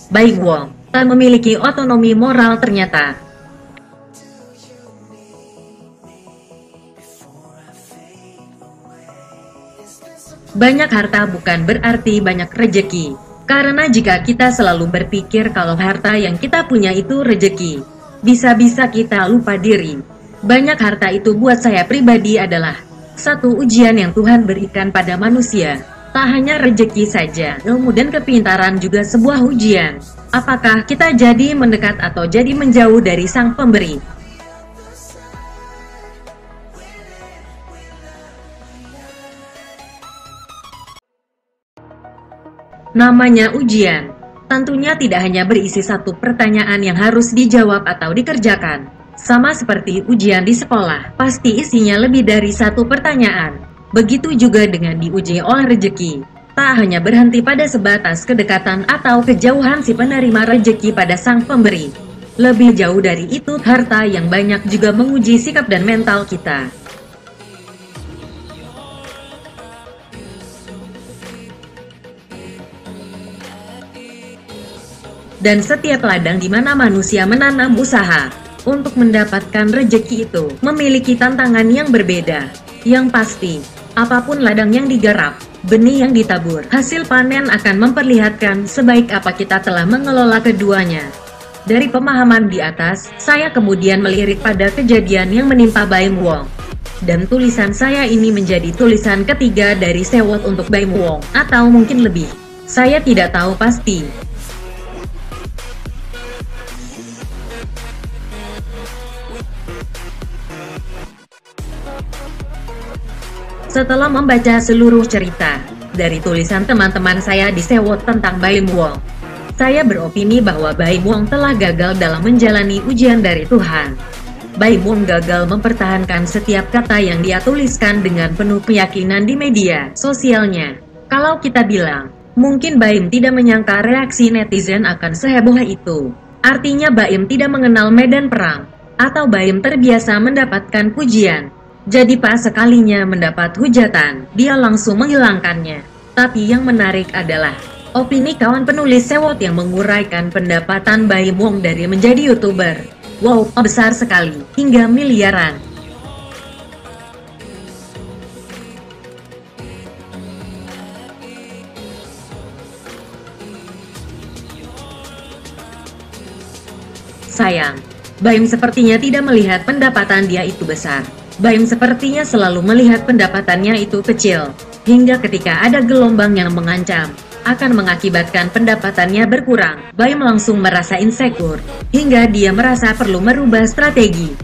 Baim Wong tak memiliki otonomi moral ternyata. Banyak harta bukan berarti banyak rejeki. Karena jika kita selalu berpikir kalau harta yang kita punya itu rejeki, bisa-bisa kita lupa diri. Banyak harta itu buat saya pribadi adalah satu ujian yang Tuhan berikan pada manusia. Tak hanya rejeki saja, ilmu dan kepintaran juga sebuah ujian. Apakah kita jadi mendekat atau jadi menjauh dari Sang Pemberi? Namanya ujian, tentunya tidak hanya berisi satu pertanyaan yang harus dijawab atau dikerjakan. Sama seperti ujian di sekolah, pasti isinya lebih dari satu pertanyaan. Begitu juga dengan diuji oleh rejeki. Tak hanya berhenti pada sebatas kedekatan atau kejauhan si penerima rejeki pada Sang Pemberi. Lebih jauh dari itu, harta yang banyak juga menguji sikap dan mental kita. Dan setiap ladang di mana manusia menanam usaha untuk mendapatkan rejeki itu memiliki tantangan yang berbeda. Yang pasti, apapun ladang yang digarap, benih yang ditabur, hasil panen akan memperlihatkan sebaik apa kita telah mengelola keduanya. Dari pemahaman di atas, saya kemudian melirik pada kejadian yang menimpa Baim Wong. Dan tulisan saya ini menjadi tulisan ketiga dari Sewot untuk Baim Wong, atau mungkin lebih. Saya tidak tahu pasti. Setelah membaca seluruh cerita dari tulisan teman-teman saya di Sewot tentang Baim Wong, saya beropini bahwa Baim Wong telah gagal dalam menjalani ujian dari Tuhan. Baim Wong gagal mempertahankan setiap kata yang dia tuliskan dengan penuh keyakinan di media sosialnya. Kalau kita bilang, mungkin Baim tidak menyangka reaksi netizen akan seheboh itu. Artinya Baim tidak mengenal medan perang, atau Baim terbiasa mendapatkan pujian. Jadi pas sekalinya mendapat hujatan, dia langsung menghilangkannya. Tapi yang menarik adalah opini kawan penulis Sewot yang menguraikan pendapatan Baim Wong dari menjadi YouTuber. Wow, besar sekali, hingga miliaran. Sayang, Baim sepertinya tidak melihat pendapatan dia itu besar. Baim sepertinya selalu melihat pendapatannya itu kecil, hingga ketika ada gelombang yang mengancam akan mengakibatkan pendapatannya berkurang, Baim langsung merasa insecure, hingga dia merasa perlu merubah strategi.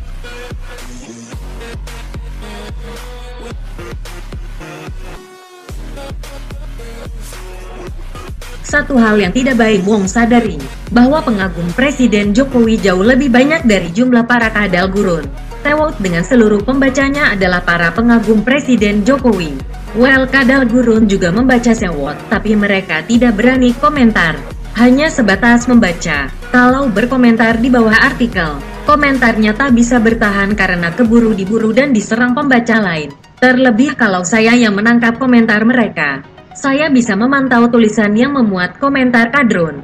Satu hal yang tidak Baim Wong sadari, bahwa pengagum Presiden Jokowi jauh lebih banyak dari jumlah para kadal gurun. Sewot dengan seluruh pembacanya adalah para pengagum Presiden Jokowi. Well, kadal gurun juga membaca Sewot, tapi mereka tidak berani komentar. Hanya sebatas membaca. Kalau berkomentar di bawah artikel, komentarnya tak bisa bertahan karena keburu diburu dan diserang pembaca lain. Terlebih kalau saya yang menangkap komentar mereka. Saya bisa memantau tulisan yang memuat komentar kadrun.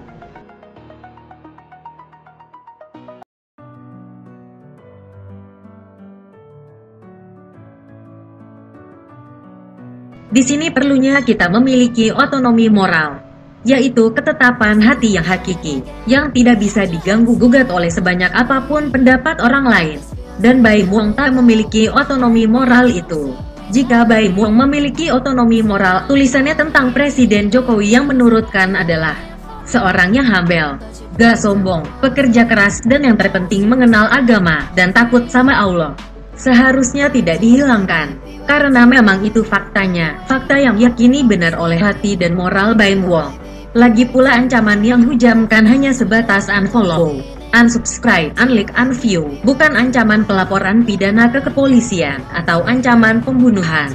Di sini perlunya kita memiliki otonomi moral, yaitu ketetapan hati yang hakiki, yang tidak bisa diganggu-gugat oleh sebanyak apapun pendapat orang lain. Dan Baim Wong tak memiliki otonomi moral itu. Jika Baim Wong memiliki otonomi moral, tulisannya tentang Presiden Jokowi yang menurutkan adalah seorang yang humble, gak sombong, pekerja keras, dan yang terpenting mengenal agama dan takut sama Allah. Seharusnya tidak dihilangkan, karena memang itu faktanya, fakta yang yakini benar oleh hati dan moral Baim Wong. Lagi pula ancaman yang hujamkan hanya sebatas unfollow, unsubscribe, unlike, unview, bukan ancaman pelaporan pidana ke kepolisian, atau ancaman pembunuhan.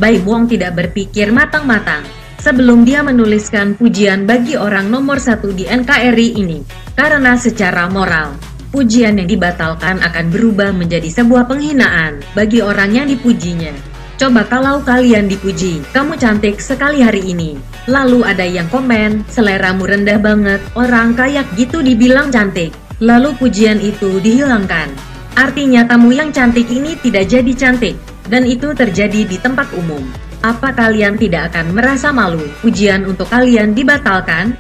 Baim Wong tidak berpikir matang-matang sebelum dia menuliskan pujian bagi orang nomor satu di NKRI ini, karena secara moral, pujian yang dibatalkan akan berubah menjadi sebuah penghinaan bagi orang yang dipujinya. Coba kalau kalian dipuji, kamu cantik sekali hari ini. Lalu ada yang komen, seleramu rendah banget, orang kayak gitu dibilang cantik. Lalu pujian itu dihilangkan. Artinya tamu yang cantik ini tidak jadi cantik, dan itu terjadi di tempat umum. Apa kalian tidak akan merasa malu pujian untuk kalian dibatalkan?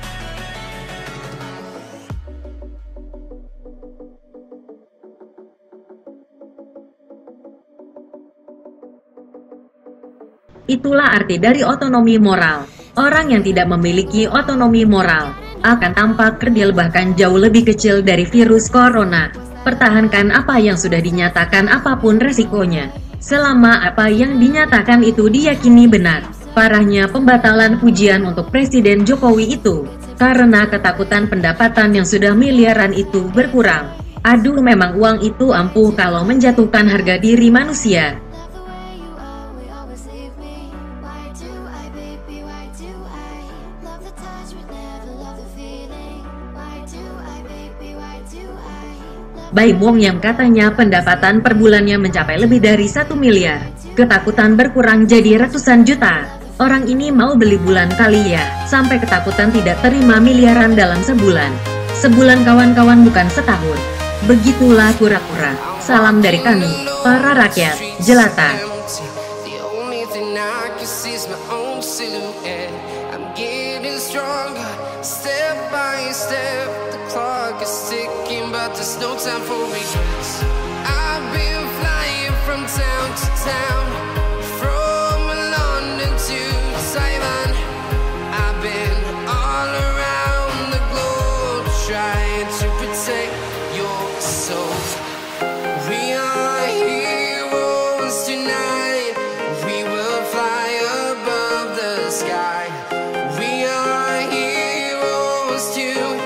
Itulah arti dari otonomi moral. Orang yang tidak memiliki otonomi moral akan tampak kerdil bahkan jauh lebih kecil dari virus corona. Pertahankan apa yang sudah dinyatakan apapun resikonya. Selama apa yang dinyatakan itu diyakini benar. Parahnya pembatalan pujian untuk Presiden Jokowi itu karena ketakutan pendapatan yang sudah miliaran itu berkurang. Aduh, memang uang itu ampuh kalau menjatuhkan harga diri manusia. Baimong yang katanya pendapatan per bulannya mencapai lebih dari 1 miliar. Ketakutan berkurang jadi ratusan juta. Orang ini mau beli bulan kali ya, sampai ketakutan tidak terima miliaran dalam sebulan. Sebulan kawan-kawan, bukan setahun. Begitulah kura-kura. Salam dari kami, para rakyat jelata. But there's no time for regrets. I've been flying from town to town, from London to Taiwan. I've been all around the globe trying to protect your soul. We are heroes tonight. We will fly above the sky. We are heroes tonight.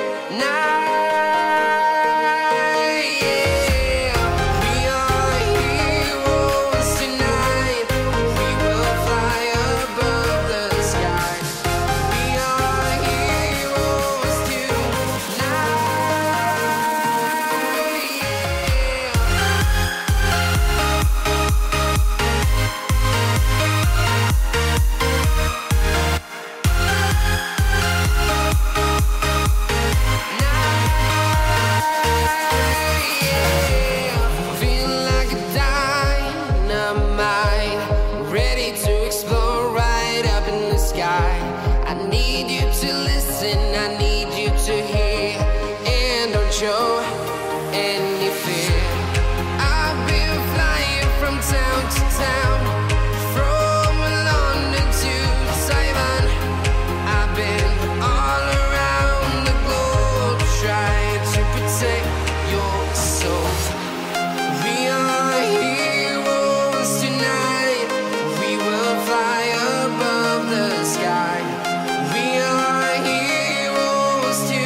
Show any fear. I've been flying from town to town, from London to Taiwan. I've been all around the globe trying to protect your soul. We are heroes tonight. We will fly above the sky. We are heroes tonight.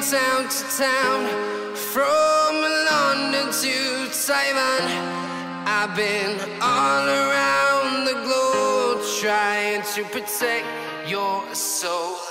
Town to town, from London to Taiwan. I've been all around the globe trying to protect your soul.